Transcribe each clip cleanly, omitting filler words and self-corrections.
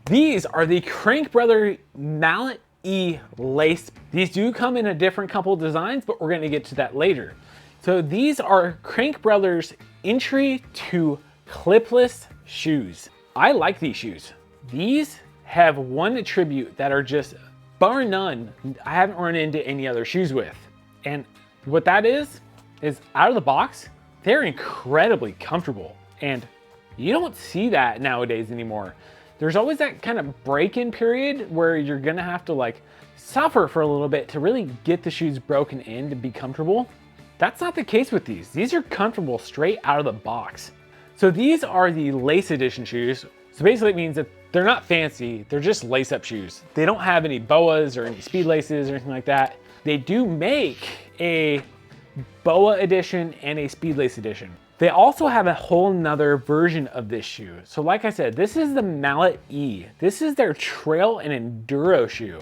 These are the Crank Brother Mallet E lace. These do come in a different couple of designs, but we're gonna get to that later. So these are Crank Brothers entry to clipless shoes. I like these shoes. These have one attribute that are just bar none, I haven't run into any other shoes with. And what that is out of the box, they're incredibly comfortable. And you don't see that nowadays anymore. There's always that kind of break-in period where you're gonna have to like suffer for a little bit to really get the shoes broken in to be comfortable. That's not the case with these. These are comfortable straight out of the box. So these are the lace edition shoes. So basically it means that they're not fancy, they're just lace-up shoes. They don't have any boas or any speed laces or anything like that. They do make a boa edition and a speed lace edition. They also have a whole nother version of this shoe. So like I said, this is the Mallet E. This is their trail and enduro shoe.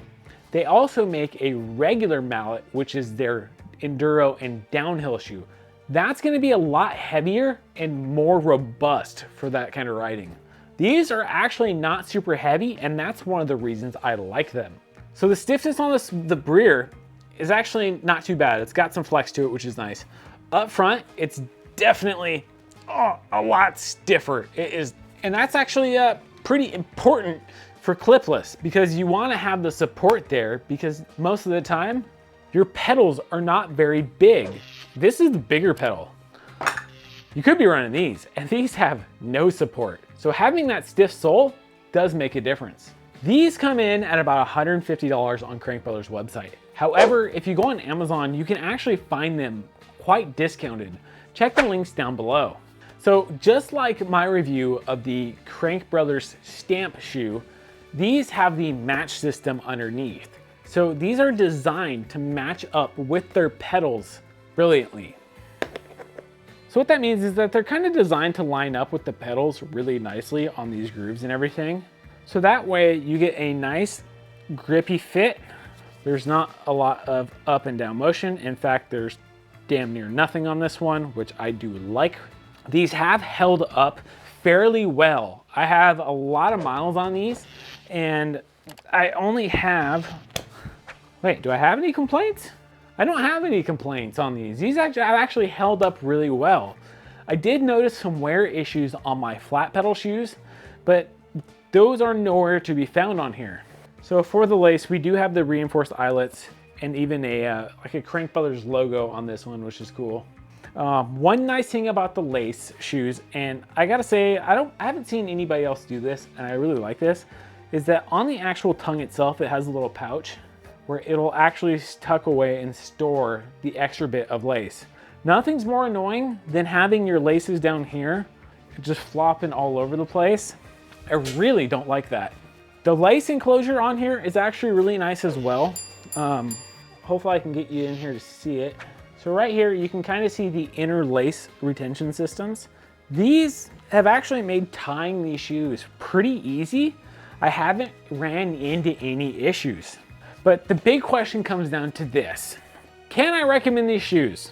They also make a regular Mallet, which is their enduro and downhill shoe. That's gonna be a lot heavier and more robust for that kind of riding. These are actually not super heavy, and that's one of the reasons I like them. So the stiffness on the rear is actually not too bad. It's got some flex to it, which is nice. Up front, it's definitely a lot stiffer. It is, and that's actually pretty important for clipless because you want to have the support there because most of the time your pedals are not very big. This is the bigger pedal. You could be running these, and these have no support. So having that stiff sole does make a difference. These come in at about $150 on Crank Brothers website. However, if you go on Amazon, you can actually find them quite discounted. Check the links down below. So just like my review of the Crank Brothers Stamp shoe, these have the match system underneath. So these are designed to match up with their pedals brilliantly. So what that means is that they're kind of designed to line up with the pedals really nicely on these grooves and everything. So that way you get a nice grippy fit. There's not a lot of up and down motion. In fact, there's damn near nothing on this one, which I do like. These have held up fairly well. I have a lot of miles on these and I only have, wait, do I have any complaints? I don't have any complaints on these. These have actually held up really well. I did notice some wear issues on my flat pedal shoes, but those are nowhere to be found on here. So for the lace, we do have the reinforced eyelets and even like a Crank Brothers logo on this one, which is cool. One nice thing about the lace shoes, and I gotta say, I haven't seen anybody else do this, and I really like this, is that on the actual tongue itself, it has a little pouch where it'll actually tuck away and store the extra bit of lace. Nothing's more annoying than having your laces down here just flopping all over the place. I really don't like that. The lace enclosure on here is actually really nice as well. Hopefully I can get you in here to see it. So right here, you can kind of see the inner lace retention systems. These have actually made tying these shoes pretty easy. I haven't ran into any issues. But the big question comes down to this. Can I recommend these shoes?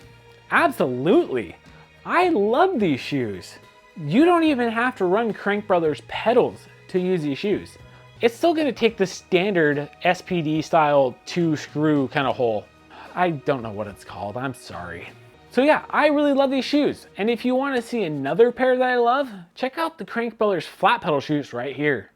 Absolutely. I love these shoes. You don't even have to run Crank Brothers pedals to use these shoes. It's still gonna take the standard SPD style 2-screw kind of hole. I don't know what it's called, I'm sorry. So yeah, I really love these shoes. And if you wanna see another pair that I love, check out the Crank Brothers flat pedal shoes right here.